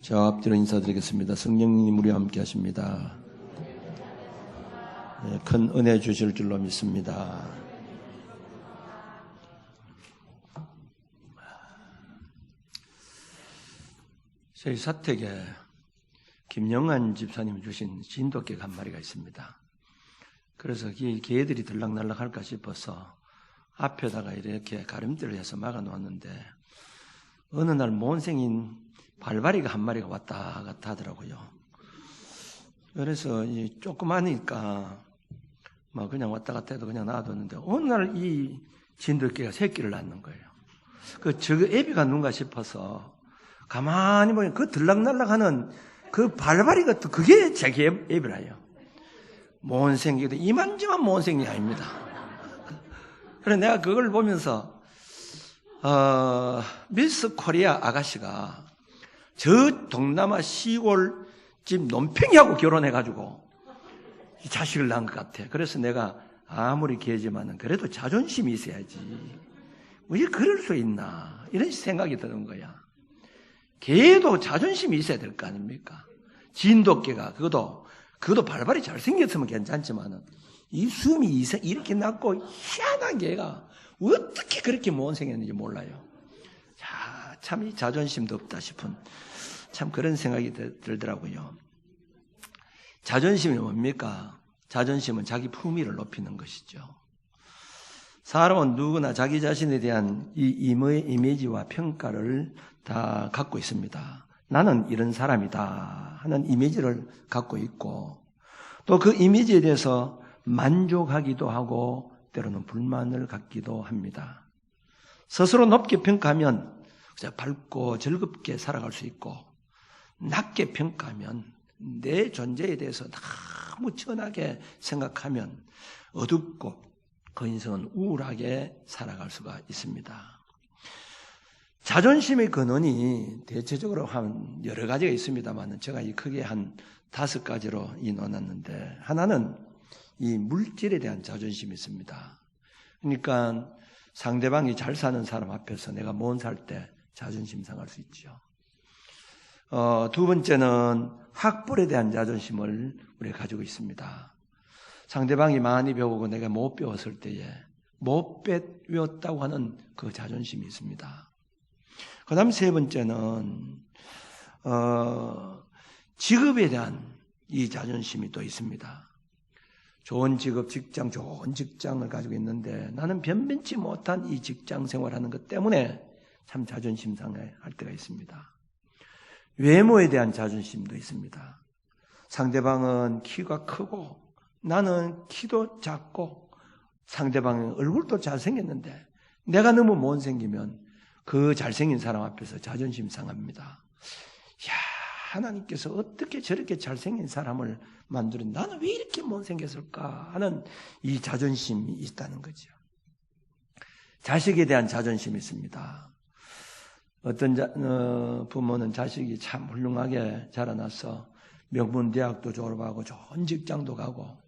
저 앞뒤로 인사드리겠습니다. 성령님 우리와 함께 하십니다. 큰 은혜 주실 줄로 믿습니다. 저희 사택에 김영환 집사님 주신 진돗개가 한 마리가 있습니다. 그래서 개들이 들락날락 할까 싶어서 앞에다가 이렇게 가름대를 해서 막아 놓았는데 어느 날 모원생인 발바리가 한 마리가 왔다 갔다 하더라고요. 그래서 조그마니까 그냥 왔다 갔다 해도 그냥 놔뒀는데 어느 날 이 진돗개가 새끼를 낳는 거예요. 저거 애비가 누군가 싶어서 가만히 보니 그 들락날락하는 그 발바리가 또 그게 자기 애비라요. 모원생기도 이만저만 모원생이 아닙니다. 그래서 내가 그걸 보면서 미스 코리아 아가씨가 저 동남아 시골 집 논팽이하고 결혼해가지고 이 자식을 낳은 것 같아. 그래서 내가 아무리 개지만은 그래도 자존심이 있어야지. 왜 그럴 수 있나 이런 생각이 드는 거야. 개도 자존심이 있어야 될 거 아닙니까? 진돗개가 그것도 발발이 잘생겼으면 괜찮지만은 이 숨이 이렇게 낮고 희한한 개가 어떻게 그렇게 모원생겼는지 몰라요. 자, 참 이 자존심도 없다 싶은 참 그런 생각이 들더라고요. 자존심이 뭡니까? 자존심은 자기 품위를 높이는 것이죠. 사람은 누구나 자기 자신에 대한 이 이미지와 평가를 다 갖고 있습니다. 나는 이런 사람이다 하는 이미지를 갖고 있고 또 그 이미지에 대해서 만족하기도 하고 때로는 불만을 갖기도 합니다. 스스로 높게 평가하면 밝고 즐겁게 살아갈 수 있고 낮게 평가하면 내 존재에 대해서 너무 천하게 생각하면 어둡고 그 인생은 우울하게 살아갈 수가 있습니다. 자존심의 근원이 대체적으로 한 여러 가지가 있습니다만 제가 크게 한 5가지로 넣어놨는데 하나는 이 물질에 대한 자존심이 있습니다. 그러니까 상대방이 잘 사는 사람 앞에서 내가 못 살 때 자존심 상할 수 있죠. 두 번째는 학벌에 대한 자존심을 우리가 가지고 있습니다. 상대방이 많이 배우고 내가 못 배웠을 때에 못 배웠다고 하는 그 자존심이 있습니다. 그 다음 세 번째는 직업에 대한 이 자존심이 또 있습니다. 좋은 직업, 좋은 직장을 가지고 있는데 나는 변변치 못한 이 직장 생활하는 것 때문에 참 자존심 상할 때가 있습니다. 외모에 대한 자존심도 있습니다. 상대방은 키가 크고 나는 키도 작고 상대방은 얼굴도 잘생겼는데 내가 너무 못생기면 그 잘생긴 사람 앞에서 자존심 상합니다. 야, 하나님께서 어떻게 저렇게 잘생긴 사람을 만들었는데 나는 왜 이렇게 못생겼을까 하는 이 자존심이 있다는 거죠. 자식에 대한 자존심이 있습니다. 어떤 부모는 자식이 참 훌륭하게 자라나서 명문대학도 졸업하고 좋은 직장도 가고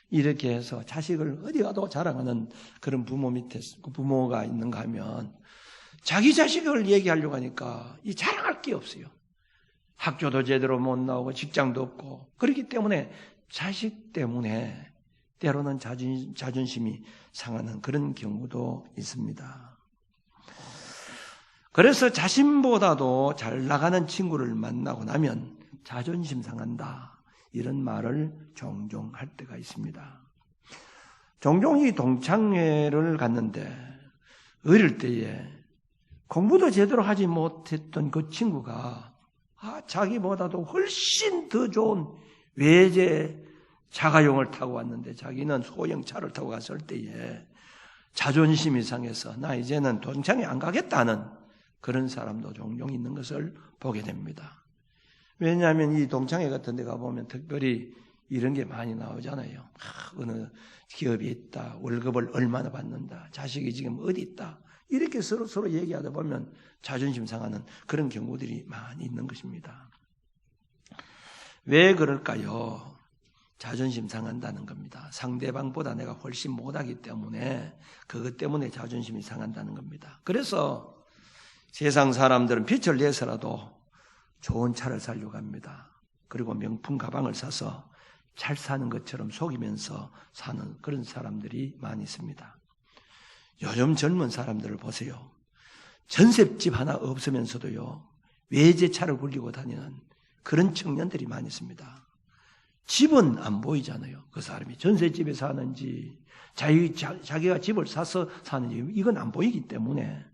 이렇게 해서 자식을 어디 가도 자랑하는 그런 부모 밑에 부모가 있는가 하면 자기 자식을 얘기하려고 하니까 이 자랑할 게 없어요. 학교도 제대로 못 나오고 직장도 없고 그렇기 때문에 자식 때문에 때로는 자존심이 상하는 그런 경우도 있습니다. 그래서 자신보다도 잘 나가는 친구를 만나고 나면 자존심 상한다. 이런 말을 종종 할 때가 있습니다. 종종 이 동창회를 갔는데 어릴 때에 공부도 제대로 하지 못했던 그 친구가 자기보다도 훨씬 더 좋은 외제 자가용을 타고 왔는데 자기는 소형 차를 타고 갔을 때에 자존심이 상해서 나 이제는 동창회 안 가겠다는 그런 사람도 종종 있는 것을 보게 됩니다. 왜냐하면 이 동창회 같은 데 가보면 특별히 이런 게 많이 나오잖아요. 어느 기업이 있다. 월급을 얼마나 받는다. 자식이 지금 어디 있다. 이렇게 서로 얘기하다 보면 자존심 상하는 그런 경우들이 많이 있는 것입니다. 왜 그럴까요? 자존심 상한다는 겁니다. 상대방보다 내가 훨씬 못하기 때문에 그것 때문에 자존심이 상한다는 겁니다. 그래서 세상 사람들은 빛을 내서라도 좋은 차를 살려고 합니다. 그리고 명품 가방을 사서 잘 사는 것처럼 속이면서 사는 그런 사람들이 많이 있습니다. 요즘 젊은 사람들을 보세요. 전셋집 하나 없으면서도요, 외제차를 굴리고 다니는 그런 청년들이 많이 있습니다. 집은 안 보이잖아요. 그 사람이 전셋집에 사는지 자기가 집을 사서 사는지 이건 안 보이기 때문에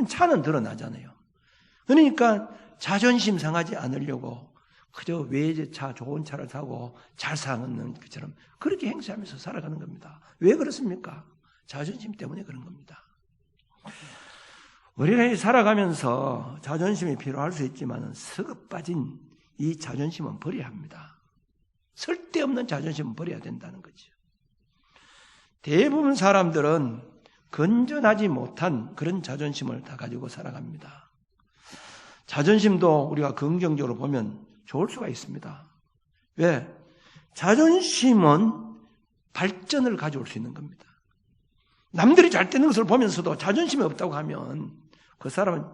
차는 드러나잖아요. 그러니까 자존심 상하지 않으려고 그저 외제차 좋은 차를 사고 잘 사는 것처럼 그렇게 행세하면서 살아가는 겁니다. 왜 그렇습니까? 자존심 때문에 그런 겁니다. 우리가 살아가면서 자존심이 필요할 수 있지만 썩어 빠진 이 자존심은 버려야 합니다. 쓸데없는 자존심은 버려야 된다는 거죠. 대부분 사람들은 건전하지 못한 그런 자존심을 다 가지고 살아갑니다. 자존심도 우리가 긍정적으로 보면 좋을 수가 있습니다. 왜? 자존심은 발전을 가져올 수 있는 겁니다. 남들이 잘 되는 것을 보면서도 자존심이 없다고 하면 그 사람은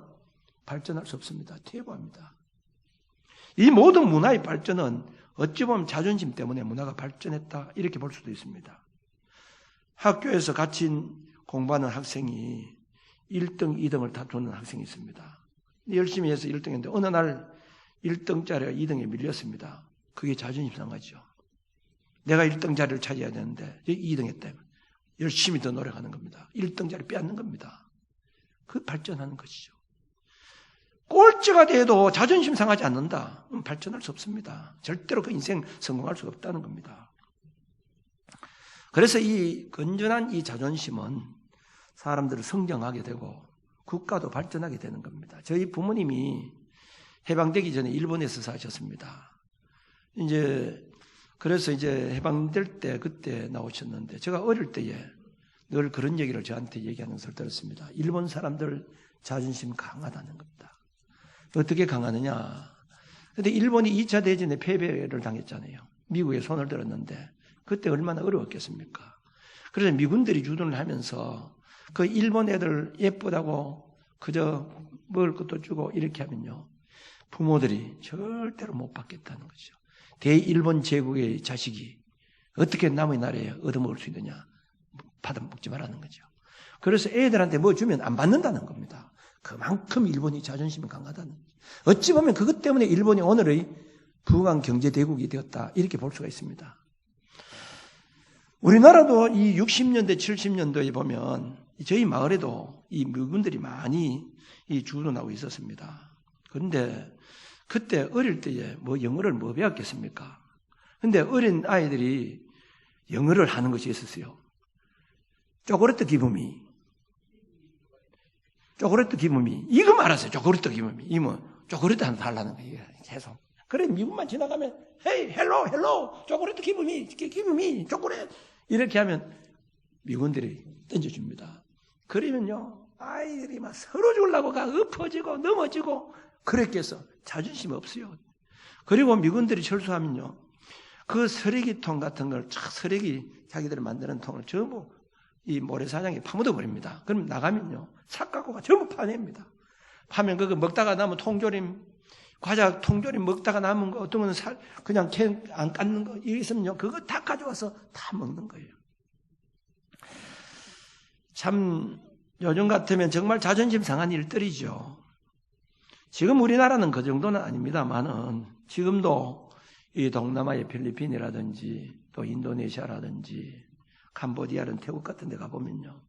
발전할 수 없습니다. 퇴보합니다. 이 모든 문화의 발전은 어찌 보면 자존심 때문에 문화가 발전했다 이렇게 볼 수도 있습니다. 학교에서 같이 공부하는 학생이 1등, 2등을 다투는 학생이 있습니다. 열심히 해서 1등했는데 어느 날 1등짜리가 2등에 밀렸습니다. 그게 자존심 상하죠. 내가 1등 자리를 차지해야 되는데 2등 했다면 열심히 더 노력하는 겁니다. 1등 자리 빼앗는 겁니다. 그 발전하는 것이죠. 꼴찌가 돼도 자존심 상하지 않는다. 발전할 수 없습니다. 절대로 그 인생 성공할 수 없다는 겁니다. 그래서 이 건전한 이 자존심은 사람들을 성장하게 되고 국가도 발전하게 되는 겁니다. 저희 부모님이 해방되기 전에 일본에서 사셨습니다. 그래서 해방될 때 그때 나오셨는데 제가 어릴 때에 늘 그런 얘기를 저한테 얘기하는 것을 들었습니다. 일본 사람들 자존심 강하다는 겁니다. 어떻게 강하느냐? 근데 일본이 2차 대전에 패배를 당했잖아요. 미국에 손을 들었는데 그때 얼마나 어려웠겠습니까? 그래서 미군들이 주둔을 하면서 그 일본 애들 예쁘다고 그저 먹을 것도 주고 이렇게 하면요. 부모들이 절대로 못 받겠다는 거죠. 대일본 제국의 자식이 어떻게 남의 나라에 얻어먹을 수 있느냐. 받아먹지 말라는 거죠. 그래서 애들한테 뭐 주면 안 받는다는 겁니다. 그만큼 일본이 자존심이 강하다는 거죠. 어찌 보면 그것 때문에 일본이 오늘의 부강 경제대국이 되었다. 이렇게 볼 수가 있습니다. 우리나라도 이 60년대, 70년도에 보면 저희 마을에도 이 미군들이 많이 주둔하고 있었습니다. 그런데 그때 어릴 때에 영어를 뭐 배웠겠습니까? 근데 어린 아이들이 영어를 하는 것이 있었어요. 초콜릿 기분이. 이거 말하세요. 초콜릿 기분이. 이모, 초콜릿 하나 달라는 거예요. 계속. 그래, 미국만 지나가면, 헤이, 헬로, 초콜릿 기분이, 초콜릿. 이렇게 하면 미군들이 던져줍니다. 그러면요, 아이들이 막 서로 주려고 엎어지고 넘어지고, 그렇게 해서 자존심이 없어요. 그리고 미군들이 철수하면요, 그 쓰레기통 같은 걸, 쓰레기 자기들이 만드는 통을 전부 이 모래사장에 파묻어 버립니다. 그럼 나가면요, 차 갖고 전부 파냅니다. 파면 그거 먹다가 남은 통조림, 과자 통조림 먹다가 남은 거, 어떤 거는 그냥 캔 안 깎는 거, 이게 있으면요, 그거 다 가져와서 다 먹는 거예요. 참, 요즘 같으면 정말 자존심 상한 일들이죠. 지금 우리나라는 그 정도는 아닙니다만은, 지금도 이 동남아의 필리핀이라든지, 또 인도네시아라든지, 캄보디아는 태국 같은 데 가보면요.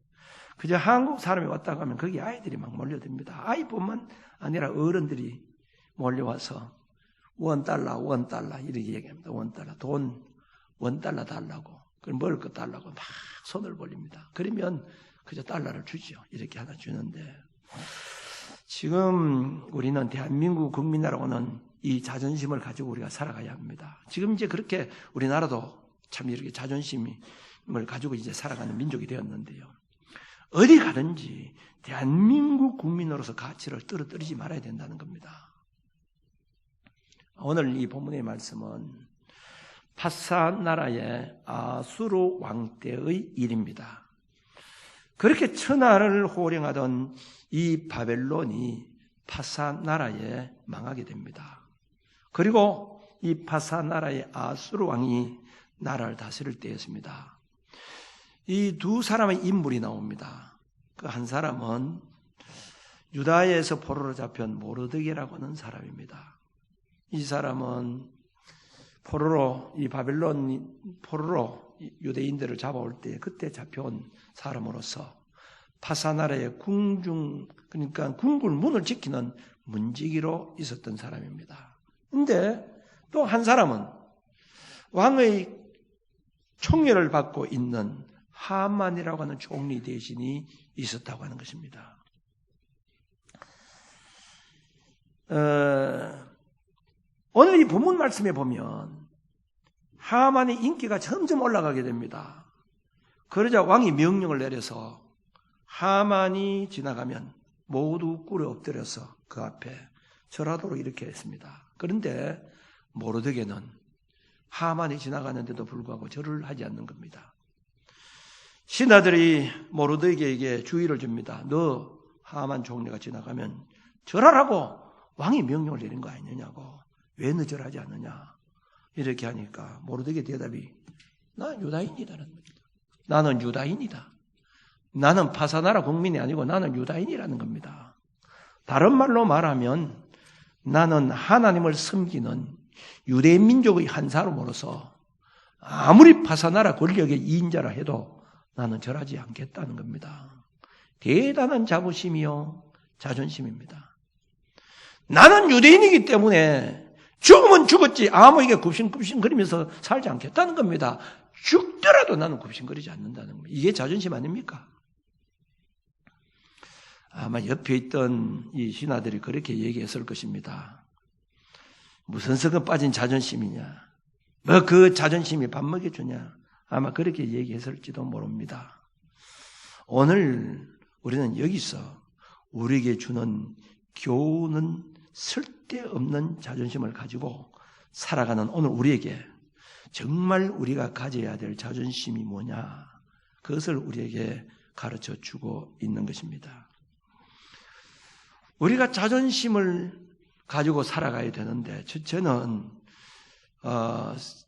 그저 한국 사람이 왔다고 하면 거기 아이들이 막 몰려듭니다. 아이뿐만 아니라 어른들이 몰려와서 $1 이렇게 얘기합니다. $1 돈 $1 달라고, 그럼 먹을 거 달라고 막 손을 벌립니다. 그러면 그저 달러를 주죠. 이렇게 하나 주는데 지금 우리는 대한민국 국민이라고는 이 자존심을 가지고 우리가 살아가야 합니다. 지금 이제 그렇게 우리나라도 참 이렇게 자존심을 가지고 이제 살아가는 민족이 되었는데요. 어디 가든지 대한민국 국민으로서 가치를 떨어뜨리지 말아야 된다는 겁니다. 오늘 이 본문의 말씀은 파사 나라의 아수르 왕 때의 일입니다. 그렇게 천하를 호령하던 이 바벨론이 파사 나라에 망하게 됩니다. 그리고 이 파사 나라의 아수르 왕이 나라를 다스릴 때였습니다. 이 두 사람의 인물이 나옵니다. 그 한 사람은 유다에서 포로로 잡혀온 모르드게라고 하는 사람입니다. 이 사람은 이 바벨론 포로로 유대인들을 잡아올 때 그때 잡혀온 사람으로서 파사나라의 그러니까 궁굴 문을 지키는 문지기로 있었던 사람입니다. 근데 또 한 사람은 왕의 총애를 받고 있는 하만이라고 하는 총리 대신이 있었다고 하는 것입니다. 오늘 이 본문 말씀에 보면 하만의 인기가 점점 올라가게 됩니다. 그러자 왕이 명령을 내려서 하만이 지나가면 모두 꿇어 엎드려서 그 앞에 절하도록 이렇게 했습니다. 그런데 모르드게는 하만이 지나가는데도 불구하고 절을 하지 않는 겁니다. 신하들이 모르드게에게 주의를 줍니다. 너 하만 총리가 지나가면 절하라고 왕이 명령을 내린 거 아니냐고. 왜 너 절하지 않느냐. 이렇게 하니까 모르드게 대답이 나 유다인이다라는 겁니다. 나는 유다인이다. 나는 파사나라 국민이 아니고 나는 유다인이라는 겁니다. 다른 말로 말하면 나는 하나님을 섬기는 유대인 민족의 한 사람으로서 아무리 파사나라 권력의 2인자라 해도 나는 절하지 않겠다는 겁니다. 대단한 자부심이요 자존심입니다. 나는 유대인이기 때문에 죽으면 죽었지 아무에게 굽신굽신거리면서 살지 않겠다는 겁니다. 죽더라도 나는 굽신거리지 않는다는 겁니다. 이게 자존심 아닙니까? 아마 옆에 있던 이 신하들이 그렇게 얘기했을 것입니다. 무슨 썩어 빠진 자존심이냐. 뭐 그 자존심이 밥 먹여주냐. 아마 그렇게 얘기했을지도 모릅니다. 오늘 우리는 여기서 우리에게 주는 교훈은 쓸데없는 자존심을 가지고 살아가는 오늘 우리에게 정말 우리가 가져야 될 자존심이 뭐냐. 그것을 우리에게 가르쳐 주고 있는 것입니다. 우리가 자존심을 가지고 살아가야 되는데 저는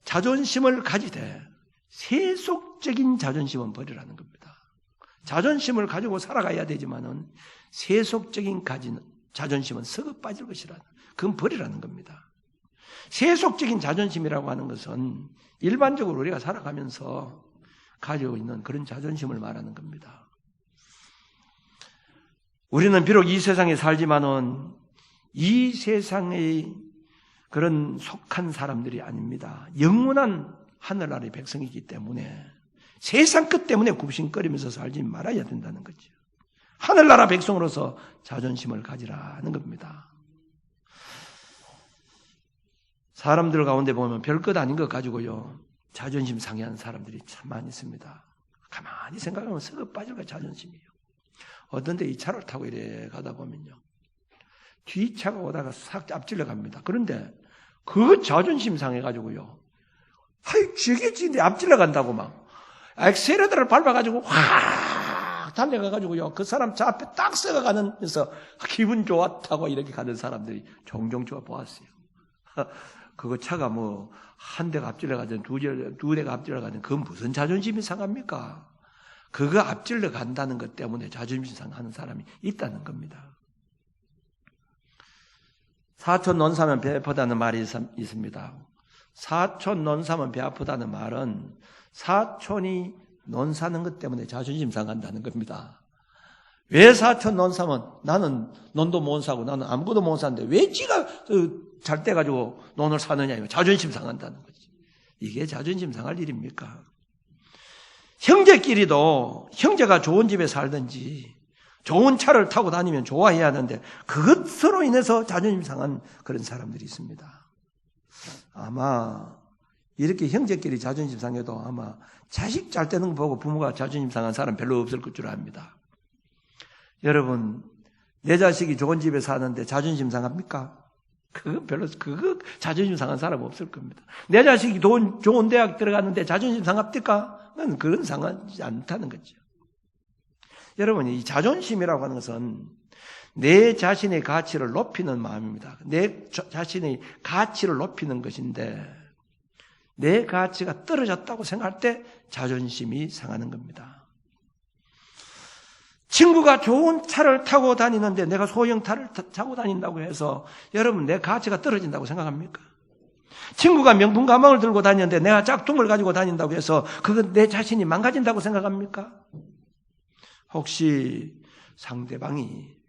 자존심을 가지되 세속적인 자존심은 버리라는 겁니다. 자존심을 가지고 살아가야 되지만은 세속적인 자존심은 썩어 빠질 것이라는, 그건 버리라는 겁니다. 세속적인 자존심이라고 하는 것은 일반적으로 우리가 살아가면서 가지고 있는 그런 자존심을 말하는 겁니다. 우리는 비록 이 세상에 살지만은 이 세상의 그런 속한 사람들이 아닙니다. 영원한 하늘나라의 백성이기 때문에 세상 끝 때문에 굽신거리면서 살지 말아야 된다는 거죠. 하늘나라 백성으로서 자존심을 가지라는 겁니다. 사람들 가운데 보면 별것 아닌 것 가지고요 자존심 상해하는 사람들이 참 많이 있습니다. 가만히 생각하면 썩어 빠질 거 자존심이에요. 어떤 데 이 차를 타고 이래 가다 보면요 뒷차가 오다가 싹 앞질러 갑니다. 그런데 그 자존심 상해가지고요 하이 저게 지인데 앞질러 간다고 막 엑셀레터를 밟아가지고 확 달려가가지고요 그 사람 차 앞에 딱 썩어가면서 기분 좋았다고 이렇게 가는 사람들이 종종 저 보았어요. 그거 차가 뭐 한 대가 앞질러 가든 두 대가 앞질러 가든 그건 무슨 자존심이 상합니까? 그거 앞질러 간다는 것 때문에 자존심 상하는 사람이 있다는 겁니다. 사촌 논사면 배 아프다는 말이 있습니다. 사촌 논사면 배 아프다는 말은 사촌이 논사는 것 때문에 자존심 상한다는 겁니다. 왜 사촌 논사면 나는 논도 못 사고 나는 아무것도 못 사는데 왜 지가 잘 때 가지고 논을 사느냐. 자존심 상한다는 거지. 이게 자존심 상할 일입니까? 형제끼리도 형제가 좋은 집에 살든지 좋은 차를 타고 다니면 좋아해야 하는데 그것으로 인해서 자존심 상한 그런 사람들이 있습니다. 아마 이렇게 형제끼리 자존심 상해도 아마 자식 잘 되는 거 보고 부모가 자존심 상한 사람 별로 없을 것 줄 압니다. 여러분 내 자식이 좋은 집에 사는데 자존심 상합니까? 그거 자존심 상한 사람 없을 겁니다. 내 자식이 좋은 대학 들어갔는데 자존심 상합니까? 그건 상하지 않다는 거죠. 여러분 이 자존심이라고 하는 것은 내 자신의 가치를 높이는 마음입니다. 내 자신의 가치를 높이는 것인데 내 가치가 떨어졌다고 생각할 때 자존심이 상하는 겁니다. 친구가 좋은 차를 타고 다니는데 내가 소형차를 타고 다닌다고 해서 여러분 내 가치가 떨어진다고 생각합니까? 친구가 명품 가방을 들고 다니는데 내가 짝퉁을 가지고 다닌다고 해서 그건 내 자신이 망가진다고 생각합니까? 혹시 상대방이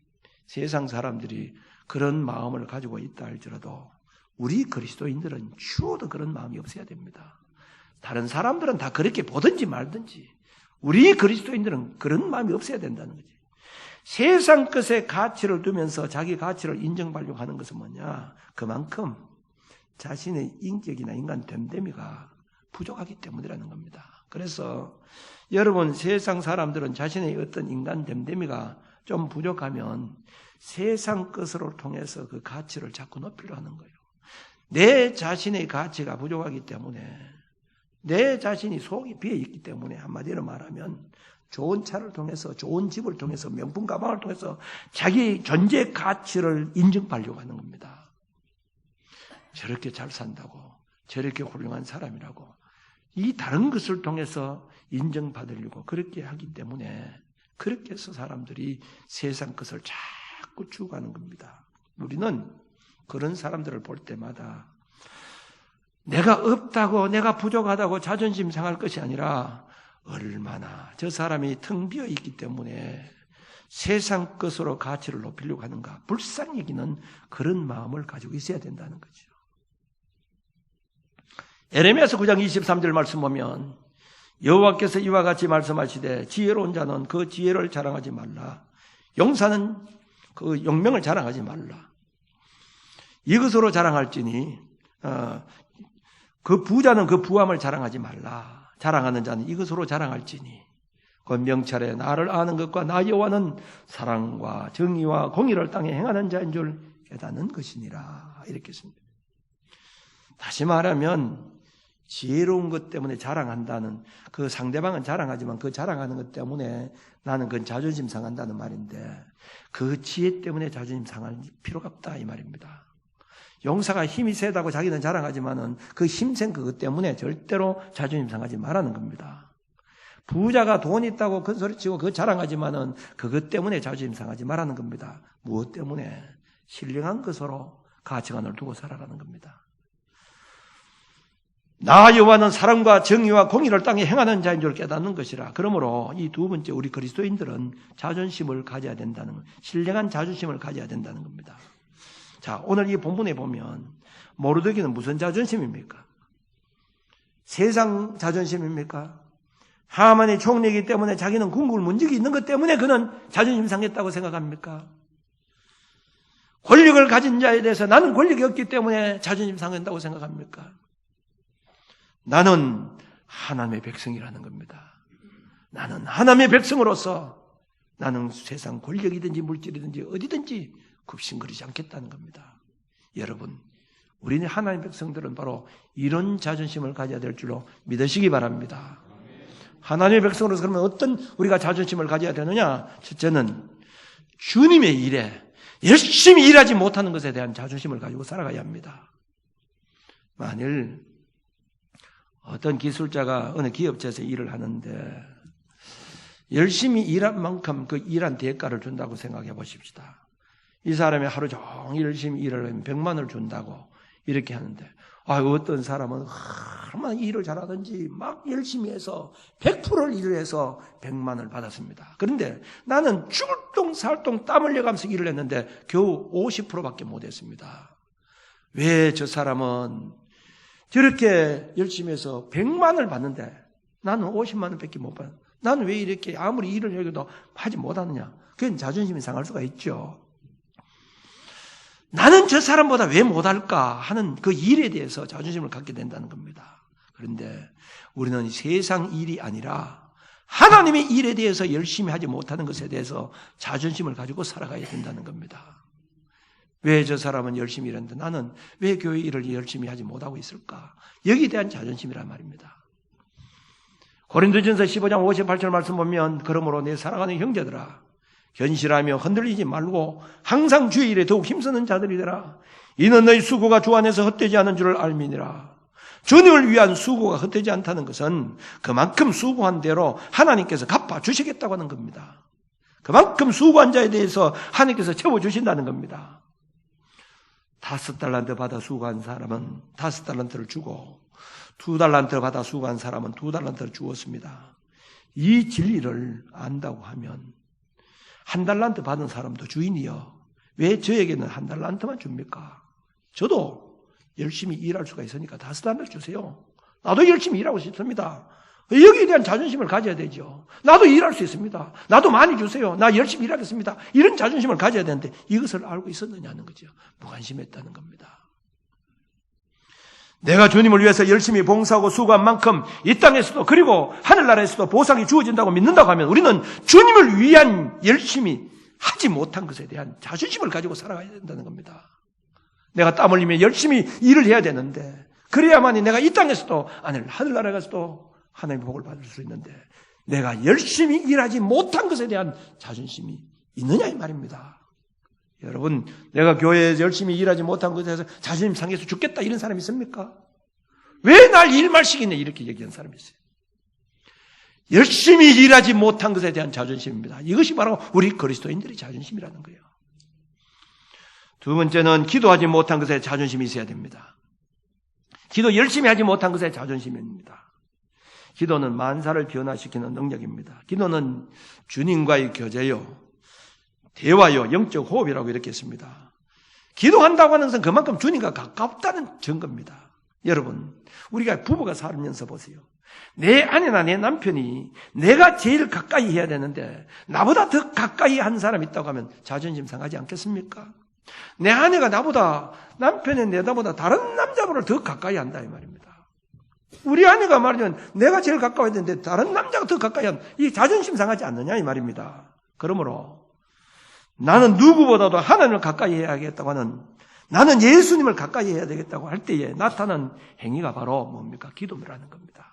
세상 사람들이 그런 마음을 가지고 있다 할지라도 우리 그리스도인들은 추워도 그런 마음이 없어야 됩니다. 다른 사람들은 다 그렇게 보든지 말든지 우리 그리스도인들은 그런 마음이 없어야 된다는 거지. 세상 것에 가치를 두면서 자기 가치를 인정받으려고 하는 것은 뭐냐? 그만큼 자신의 인격이나 인간 됨됨이가 부족하기 때문이라는 겁니다. 그래서 여러분 세상 사람들은 자신의 어떤 인간 됨됨이가 좀 부족하면 세상 것으로 통해서 그 가치를 자꾸 높이려 하는 거예요. 내 자신의 가치가 부족하기 때문에 내 자신이 속이 비어있기 때문에 한마디로 말하면 좋은 차를 통해서 좋은 집을 통해서 명품 가방을 통해서 자기 존재 가치를 인정받으려고 하는 겁니다. 저렇게 잘 산다고 저렇게 훌륭한 사람이라고 이 다른 것을 통해서 인정받으려고 그렇게 하기 때문에 그렇게 해서 사람들이 세상 것을 자꾸 추구하는 겁니다. 우리는 그런 사람들을 볼 때마다 내가 없다고 내가 부족하다고 자존심 상할 것이 아니라 얼마나 저 사람이 텅 비어 있기 때문에 세상 것으로 가치를 높이려고 하는가 불쌍히 여기는 그런 마음을 가지고 있어야 된다는 거죠. 에레미야서 9장 23절 말씀 보면 여호와께서 이와 같이 말씀하시되 지혜로운 자는 그 지혜를 자랑하지 말라. 용사는 그 용명을 자랑하지 말라. 이것으로 자랑할지니 그 부자는 그 부함을 자랑하지 말라. 자랑하는 자는 이것으로 자랑할지니 그 명찰에 나를 아는 것과 나 여호와는 사랑과 정의와 공의를 땅에 행하는 자인 줄 깨닫는 것이니라. 이렇게 했습니다. 다시 말하면 지혜로운 것 때문에 자랑한다는 그 상대방은 자랑하지만 그 자랑하는 것 때문에 나는 그건 자존심 상한다는 말인데 그 지혜 때문에 자존심 상할 필요가 없다 이 말입니다. 용사가 힘이 세다고 자기는 자랑하지만은 그 힘센 그것 때문에 절대로 자존심 상하지 말라는 겁니다. 부자가 돈 있다고 큰 소리치고 그거 자랑하지만은 그것 때문에 자존심 상하지 말라는 겁니다. 무엇 때문에? 신령한 것으로 가치관을 두고 살아라는 겁니다. 나 여호와는 사랑과 정의와 공의를 땅에 행하는 자인 줄 깨닫는 것이라. 그러므로 이 두 번째 우리 그리스도인들은 자존심을 가져야 된다는 것, 신령한 자존심을 가져야 된다는 겁니다. 자, 오늘 이 본문에 보면 모르드게는 무슨 자존심입니까? 세상 자존심입니까? 하만의 총리이기 때문에 자기는 궁극을 문제가 있는 것 때문에 그는 자존심 상했다고 생각합니까? 권력을 가진 자에 대해서 나는 권력이 없기 때문에 자존심 상한다고 생각합니까? 나는 하나님의 백성이라는 겁니다. 나는 하나님의 백성으로서 나는 세상 권력이든지 물질이든지 어디든지 굽신거리지 않겠다는 겁니다. 여러분, 우리는 하나님의 백성들은 바로 이런 자존심을 가져야 될 줄로 믿으시기 바랍니다. 하나님의 백성으로서 그러면 어떤 우리가 자존심을 가져야 되느냐? 첫째는 주님의 일에 열심히 일하지 못하는 것에 대한 자존심을 가지고 살아가야 합니다. 만일 어떤 기술자가 어느 기업체에서 일을 하는데 열심히 일한 만큼 그 일한 대가를 준다고 생각해 보십시다. 이 사람이 하루 종일 열심히 일을 하면 100만 원을 준다고 이렇게 하는데 어떤 사람은 얼마나 일을 잘하든지 막 열심히 해서 100%를 일을 해서 100만 원을 받았습니다. 그런데 나는 죽을 똥 살 똥 땀 흘려가면서 일을 했는데 겨우 50%밖에 못했습니다. 왜 저 사람은 저렇게 열심히 해서 100만 원을 받는데 나는 50만 원밖에 못 받아. 나는 왜 이렇게 아무리 일을 해도 하지 못하느냐. 그건 자존심이 상할 수가 있죠. 나는 저 사람보다 왜 못할까 하는 그 일에 대해서 자존심을 갖게 된다는 겁니다. 그런데 우리는 세상 일이 아니라 하나님의 일에 대해서 열심히 하지 못하는 것에 대해서 자존심을 가지고 살아가야 된다는 겁니다. 왜 저 사람은 열심히 일하는데 나는 왜 교회 일을 열심히 하지 못하고 있을까? 여기에 대한 자존심이란 말입니다. 고린도전서 15장 58절 말씀 보면 그러므로 내 사랑하는 형제들아 견실하며 흔들리지 말고 항상 주의 일에 더욱 힘쓰는 자들이 되라. 이는 너희 수고가 주 안에서 헛되지 않은 줄을 알미니라. 주님을 위한 수고가 헛되지 않다는 것은 그만큼 수고한 대로 하나님께서 갚아주시겠다고 하는 겁니다. 그만큼 수고한 자에 대해서 하나님께서 채워주신다는 겁니다. 5달란트 받아 수고한 사람은 5달란트를 주고 2달란트를 받아 수고한 사람은 2달란트를 주었습니다. 이 진리를 안다고 하면 1달란트 받은 사람도 주인이여 왜 저에게는 1달란트만 줍니까? 저도 열심히 일할 수가 있으니까 5달란트 주세요. 나도 열심히 일하고 싶습니다. 여기에 대한 자존심을 가져야 되죠. 나도 일할 수 있습니다. 나도 많이 주세요. 나 열심히 일하겠습니다. 이런 자존심을 가져야 되는데 이것을 알고 있었느냐는 거죠. 무관심했다는 겁니다. 내가 주님을 위해서 열심히 봉사하고 수고한 만큼 이 땅에서도 그리고 하늘나라에서도 보상이 주어진다고 믿는다고 하면 우리는 주님을 위한 열심히 하지 못한 것에 대한 자존심을 가지고 살아가야 된다는 겁니다. 내가 땀 흘리며 열심히 일을 해야 되는데 그래야만이 내가 이 땅에서도 아니 하늘나라에 가서도 하나님의 복을 받을 수 있는데 내가 열심히 일하지 못한 것에 대한 자존심이 있느냐 이 말입니다. 여러분, 내가 교회에서 열심히 일하지 못한 것에 대해서 자존심 상해서 죽겠다 이런 사람이 있습니까? 왜 날 일말 시키냐 이렇게 얘기하는 사람이 있어요. 열심히 일하지 못한 것에 대한 자존심입니다. 이것이 바로 우리 그리스도인들의 자존심이라는 거예요. 두 번째는 기도하지 못한 것에 자존심이 있어야 됩니다. 기도 열심히 하지 못한 것에 자존심입니다. 기도는 만사를 변화시키는 능력입니다. 기도는 주님과의 교제요, 대화요, 영적 호흡이라고 이렇게 했습니다. 기도한다고 하는 것은 그만큼 주님과 가깝다는 증거입니다. 여러분, 우리가 부부가 살면서 보세요. 내 아내나 내 남편이 내가 제일 가까이 해야 되는데 나보다 더 가까이 한 사람이 있다고 하면 자존심 상하지 않겠습니까? 내 아내가 나보다, 남편이 나보다 다른 남자분을 더 가까이 한다 이 말입니다. 우리 아내가 말하면 내가 제일 가까워야 되는데 다른 남자가 더 가까이 하면 이 자존심 상하지 않느냐 이 말입니다. 그러므로 나는 누구보다도 하나님을 가까이 해야겠다고 하는, 나는 예수님을 가까이 해야 되겠다고 할 때에 나타난 행위가 바로 뭡니까? 기도라는 겁니다.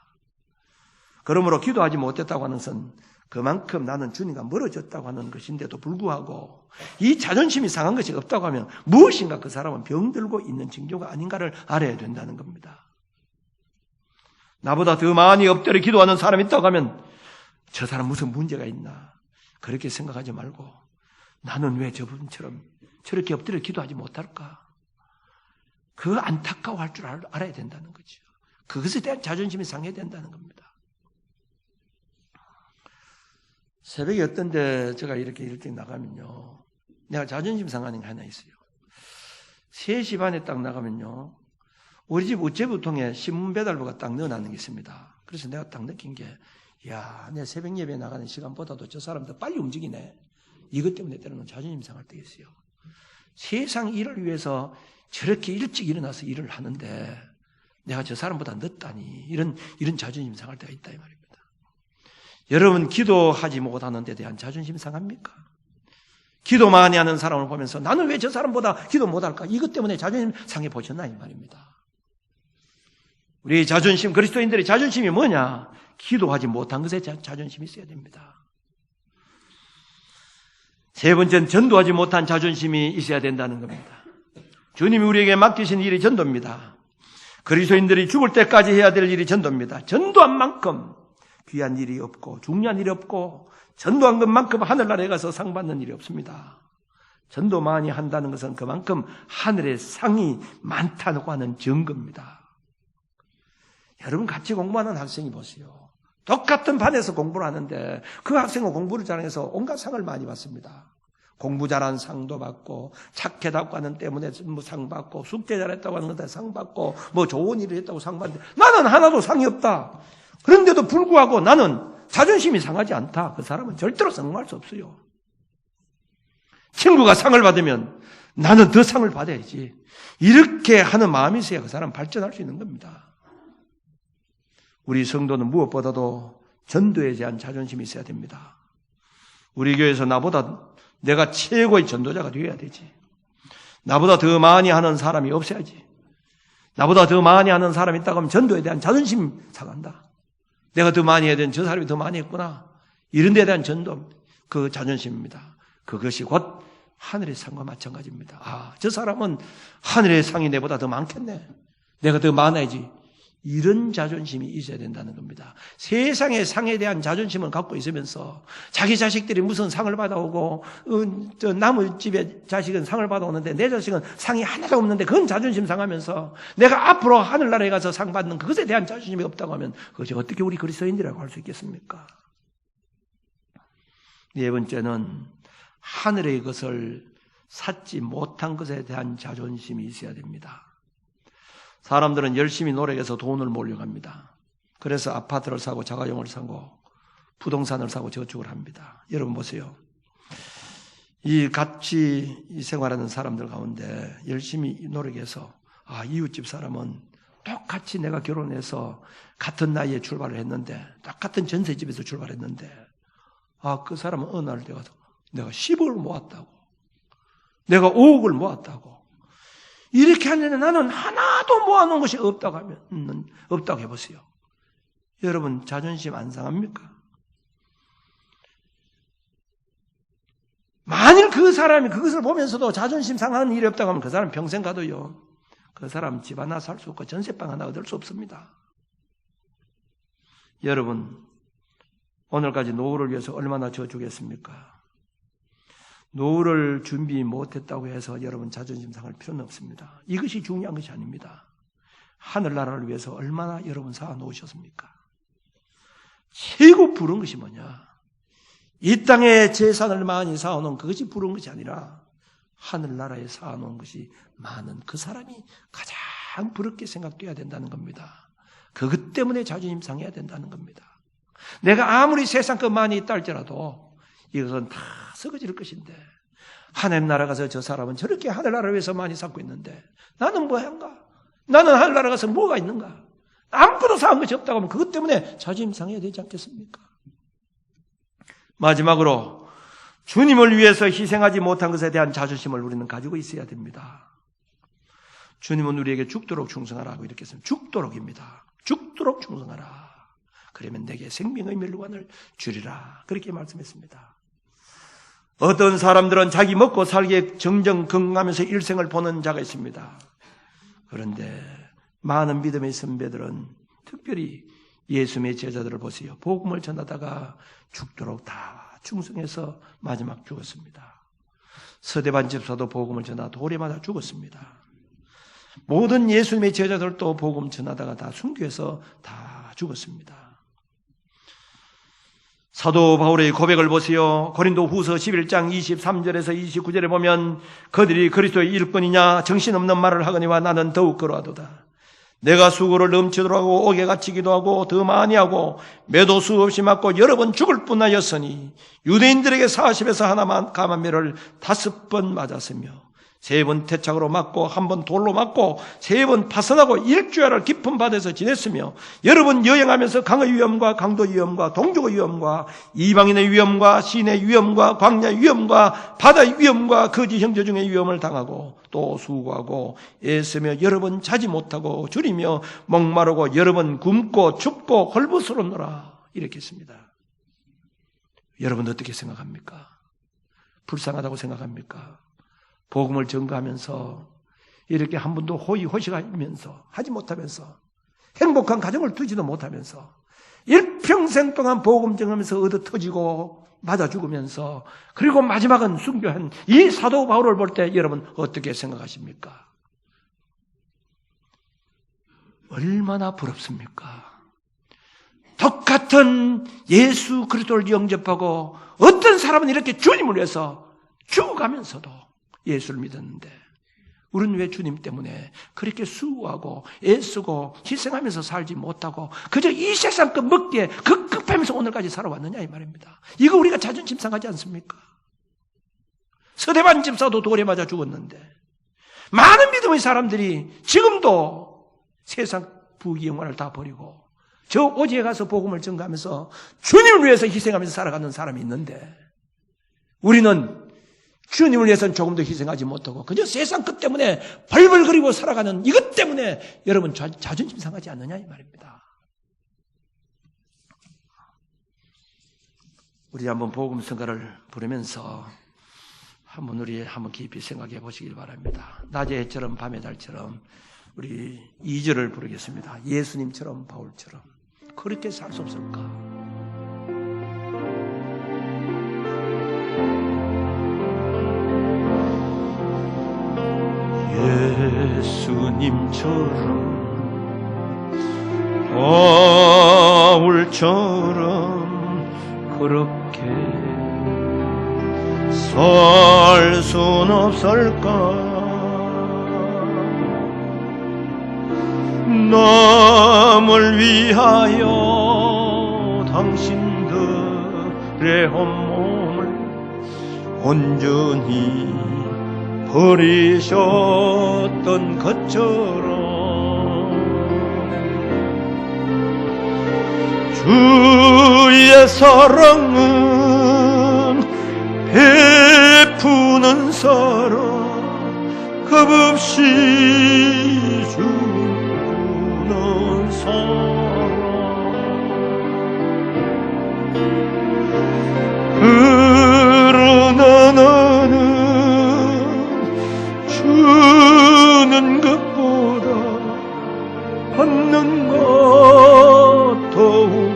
그러므로 기도하지 못했다고 하는 것은 그만큼 나는 주님과 멀어졌다고 하는 것인데도 불구하고 이 자존심이 상한 것이 없다고 하면 무엇인가 그 사람은 병들고 있는 징조가 아닌가를 알아야 된다는 겁니다. 나보다 더 많이 엎드려 기도하는 사람이 있다고 하면 저 사람 무슨 문제가 있나 그렇게 생각하지 말고 나는 왜 저분처럼 저렇게 엎드려 기도하지 못할까? 그 안타까워할 줄 알아야 된다는 거죠. 그것에 대한 자존심이 상해야 된다는 겁니다. 새벽에 어떤 데 제가 이렇게 일찍 나가면요, 내가 자존심 상하는 게 하나 있어요. 3시 반에 딱 나가면요, 우리 집 우체부통에 신문 배달부가 딱 넣어놨는 게 있습니다. 그래서 내가 딱 느낀 게, 야, 내 새벽 예배 나가는 시간보다도 저 사람들 빨리 움직이네. 이것 때문에 때로는 자존심 상할 때가 있어요. 세상 일을 위해서 저렇게 일찍 일어나서 일을 하는데 내가 저 사람보다 늦다니 이런 자존심 상할 때가 있다 이 말입니다. 여러분, 기도하지 못하는 데 대한 자존심 상합니까? 기도 많이 하는 사람을 보면서 나는 왜 저 사람보다 기도 못할까? 이것 때문에 자존심 상해 보셨나 이 말입니다. 우리 자존심, 그리스도인들의 자존심이 뭐냐? 기도하지 못한 것에 자존심이 있어야 됩니다. 세 번째는 전도하지 못한 자존심이 있어야 된다는 겁니다. 주님이 우리에게 맡기신 일이 전도입니다. 그리스도인들이 죽을 때까지 해야 될 일이 전도입니다. 전도한 만큼 귀한 일이 없고 중요한 일이 없고 전도한 것만큼 하늘나라에 가서 상 받는 일이 없습니다. 전도 많이 한다는 것은 그만큼 하늘의 상이 많다고 하는 증거입니다. 여러분, 같이 공부하는 학생이 보세요. 똑같은 반에서 공부를 하는데 그 학생은 공부를 잘해서 온갖 상을 많이 받습니다. 공부 잘한 상도 받고 착하다고 하는 때문에 뭐 상 받고 숙제 잘했다고 하는 것에 상 받고 뭐 좋은 일을 했다고 상 받는데 나는 하나도 상이 없다. 그런데도 불구하고 나는 자존심이 상하지 않다. 그 사람은 절대로 성공할 수 없어요. 친구가 상을 받으면 나는 더 상을 받아야지. 이렇게 하는 마음이 있어야 그 사람 발전할 수 있는 겁니다. 우리 성도는 무엇보다도 전도에 대한 자존심이 있어야 됩니다. 우리 교회에서 나보다 내가 최고의 전도자가 되어야 되지. 나보다 더 많이 하는 사람이 없어야지. 나보다 더 많이 하는 사람이 있다고 하면 전도에 대한 자존심 상한다. 내가 더 많이 해야 되는 저 사람이 더 많이 했구나. 이런 데에 대한 전도, 그 자존심입니다. 그것이 곧 하늘의 상과 마찬가지입니다. 아, 저 사람은 하늘의 상이 내보다 더 많겠네. 내가 더 많아야지. 이런 자존심이 있어야 된다는 겁니다. 세상의 상에 대한 자존심을 갖고 있으면서 자기 자식들이 무슨 상을 받아오고 남의 집에 자식은 상을 받아오는데 내 자식은 상이 하나도 없는데 그건 자존심 상하면서 내가 앞으로 하늘나라에 가서 상 받는 그것에 대한 자존심이 없다고 하면 그것이 어떻게 우리 그리스도인이라고 할 수 있겠습니까? 네 번째는 하늘의 것을 찾지 못한 것에 대한 자존심이 있어야 됩니다. 사람들은 열심히 노력해서 돈을 몰려갑니다. 그래서 아파트를 사고 자가용을 사고 부동산을 사고 저축을 합니다. 여러분 보세요. 이 같이 생활하는 사람들 가운데 열심히 노력해서 이웃집 사람은 똑같이 내가 결혼해서 같은 나이에 출발을 했는데 똑같은 전세집에서 출발했는데 그 사람은 어느 날 내가 10억을 모았다고 내가 5억을 모았다고 이렇게 하는데 나는 하나도 모아놓은 것이 없다고 하면, 없다고 해보세요. 여러분, 자존심 안 상합니까? 만일 그 사람이 그것을 보면서도 자존심 상하는 일이 없다고 하면 그 사람 평생 가도요, 그 사람 집 하나 살 수 없고 전세방 하나 얻을 수 없습니다. 여러분, 오늘까지 노후를 위해서 얼마나 저축했습니까? 노후를 준비 못했다고 해서 여러분 자존심 상할 필요는 없습니다. 이것이 중요한 것이 아닙니다. 하늘나라를 위해서 얼마나 여러분 쌓아 놓으셨습니까? 최고 부러운 것이 뭐냐? 이 땅에 재산을 많이 쌓아놓은 그것이 부러운 것이 아니라 하늘나라에 쌓아놓은 것이 많은 그 사람이 가장 부럽게 생각돼야 된다는 겁니다. 그것 때문에 자존심 상해야 된다는 겁니다. 내가 아무리 세상 것 많이 있다 할지라도 이것은 다 썩어질 것인데 하나님 나라 가서 저 사람은 저렇게 하늘나라를 위해서 많이 쌓고 있는데 나는 뭐한가? 나는 하늘나라 가서 뭐가 있는가? 아무것도 쌓은 것이 없다고 하면 그것 때문에 자존심 상해야 되지 않겠습니까? 마지막으로 주님을 위해서 희생하지 못한 것에 대한 자존심을 우리는 가지고 있어야 됩니다. 주님은 우리에게 죽도록 충성하라고 이렇게 했습니다. 죽도록입니다. 죽도록 충성하라. 그러면 내게 생명의 멸관을 주리라. 그렇게 말씀했습니다. 어떤 사람들은 자기 먹고 살기에 정정긍긍하면서 일생을 보는 자가 있습니다. 그런데 많은 믿음의 선배들은 특별히 예수님의 제자들을 보세요. 복음을 전하다가 죽도록 다 충성해서 마지막 죽었습니다. 서대반 집사도 복음을 전하 도래마다 죽었습니다. 모든 예수님의 제자들도 복음 전하다가 다 순교해서 다 죽었습니다. 사도 바울의 고백을 보세요. 고린도 후서 11장 23절에서 29절에 보면 그들이 그리스도의 일꾼이냐 정신없는 말을 하거니와 나는 더욱 그러하도다. 내가 수고를 넘치도록 하고 옥에 갇히기도 하고 더 많이 하고 매도 수없이 맞고 여러 번 죽을 뻔하였으니 유대인들에게 40에서 하나만 감한매를 5번 맞았으며 3번 태착으로 맞고 1번 돌로 맞고 3번 파선하고 일주일을 깊은 바다에서 지냈으며 여러 번 여행하면서 강의 위험과 강도 위험과 동족의 위험과 이방인의 위험과 시내 위험과 광야의 위험과 바다의 위험과 거짓 형제 중의 위험을 당하고 또 수고하고 애쓰며 여러 번 자지 못하고 줄이며 목마르고 여러 번 굶고 춥고 헐벗으로노라 이렇게 했습니다. 여러분 어떻게 생각합니까? 불쌍하다고 생각합니까? 복음을 전가하면서 이렇게 한 번도 호의호식하면서 하지 못하면서 행복한 가정을 두지도 못하면서 일평생 동안 복음 전하면서 얻어 터지고 맞아 죽으면서 그리고 마지막은 순교한 이 사도 바울을 볼 때 여러분 어떻게 생각하십니까? 얼마나 부럽습니까? 똑같은 예수 그리스도를 영접하고 어떤 사람은 이렇게 주님을 위해서 죽어가면서도 예수를 믿었는데 우리는 왜 주님 때문에 그렇게 수고하고 애쓰고 희생하면서 살지 못하고 그저 이 세상 것 먹기에 급급하면서 오늘까지 살아왔느냐 이 말입니다. 이거 우리가 자존심 상하지 않습니까? 서대반 집사도 돌에 맞아 죽었는데 많은 믿음의 사람들이 지금도 세상 부귀영화를 다 버리고 저 오지에 가서 복음을 전가하면서 주님을 위해서 희생하면서 살아가는 사람이 있는데 우리는 주님을 위해서는 조금 더 희생하지 못하고 그저 세상 것 때문에 벌벌거리고 살아가는 이것 때문에 여러분 자존심 상하지 않느냐 이 말입니다. 우리 한번 복음 성가를 부르면서 우리 한번 깊이 생각해 보시길 바랍니다. 낮의 해처럼 밤의 달처럼 우리 2절을 부르겠습니다. 예수님처럼 바울처럼 그렇게 살 수 없을까? 예수님처럼 바울처럼 그렇게 살 순 없을까? 남을 위하여 당신들의 온몸을 온전히 버리셨던 것처럼 주의 사랑은 베푸는 사랑 값없이 주는 사랑 그러나 나는 주는 것보다 받는 것 더욱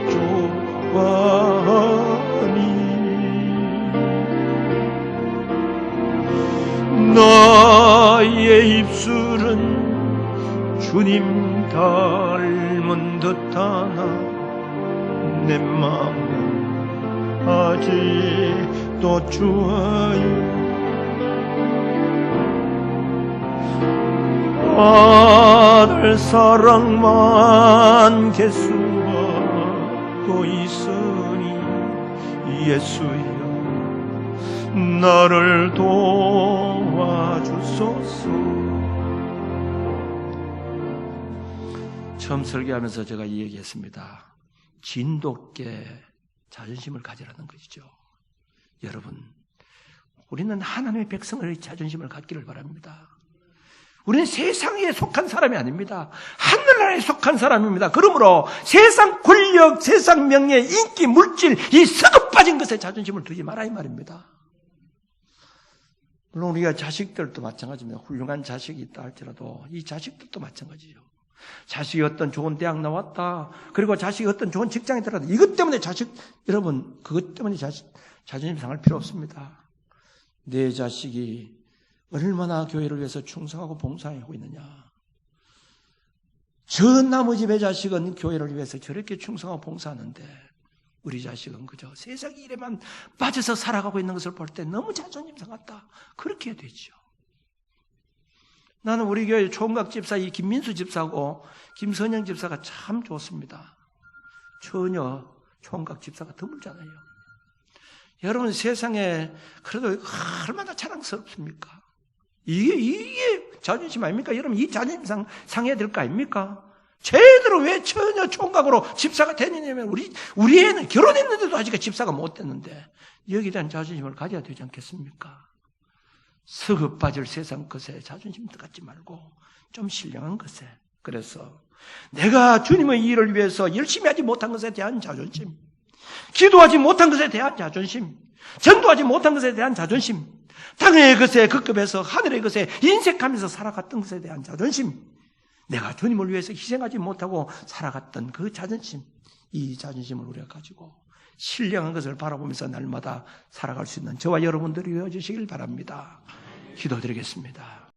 나의 입술은 주님 닮은 듯하나 내 마음은 아직도 주와요. 아들 사랑만 개수가 또 있으니 예수여 나를 도와주소서. 처음 설교하면서 제가 이 얘기했습니다. 진돗개 자존심을 가지라는 것이죠. 여러분, 우리는 하나님의 백성의 자존심을 갖기를 바랍니다. 우리는 세상에 속한 사람이 아닙니다. 하늘나라에 속한 사람입니다. 그러므로 세상 권력, 세상 명예, 인기, 물질, 이 썩어 빠진 것에 자존심을 두지 마라 이 말입니다. 물론 우리가 자식들도 마찬가지입니다. 훌륭한 자식이 있다 할지라도 이 자식들도 마찬가지죠. 자식이 어떤 좋은 대학 나왔다. 그리고 자식이 어떤 좋은 직장에 들어갔다. 이것 때문에 여러분 그것 때문에 자존심 상할 필요 없습니다. 내 자식이 얼마나 교회를 위해서 충성하고 봉사하고 있느냐. 저 나무 집의 자식은 교회를 위해서 저렇게 충성하고 봉사하는데 우리 자식은 그저 세상 일에만 빠져서 살아가고 있는 것을 볼 때 너무 자존심 상했다. 그렇게 되죠. 나는 우리 교회 총각 집사 이 김민수 집사하고 김선영 집사가 참 좋습니다. 전혀 총각 집사가 드물잖아요. 여러분 세상에 그래도 얼마나 자랑스럽습니까? 이게 자존심 아닙니까? 여러분 이 자존심 상해야 될 거 아닙니까? 제대로 왜 처녀 총각으로 집사가 되느냐면 우리 애는 결혼했는데도 아직 집사가 못 됐는데 여기에 대한 자존심을 가져야 되지 않겠습니까? 썩어 빠질 세상 것에 자존심 갖지 말고 좀 신령한 것에. 그래서 내가 주님의 일을 위해서 열심히 하지 못한 것에 대한 자존심, 기도하지 못한 것에 대한 자존심, 전도하지 못한 것에 대한 자존심, 땅의 것에 급급해서 하늘의 것에 인색하면서 살아갔던 것에 대한 자존심, 내가 주님을 위해서 희생하지 못하고 살아갔던 그 자존심, 이 자존심을 우리가 가지고 신령한 것을 바라보면서 날마다 살아갈 수 있는 저와 여러분들이 되어주시길 바랍니다. 기도드리겠습니다.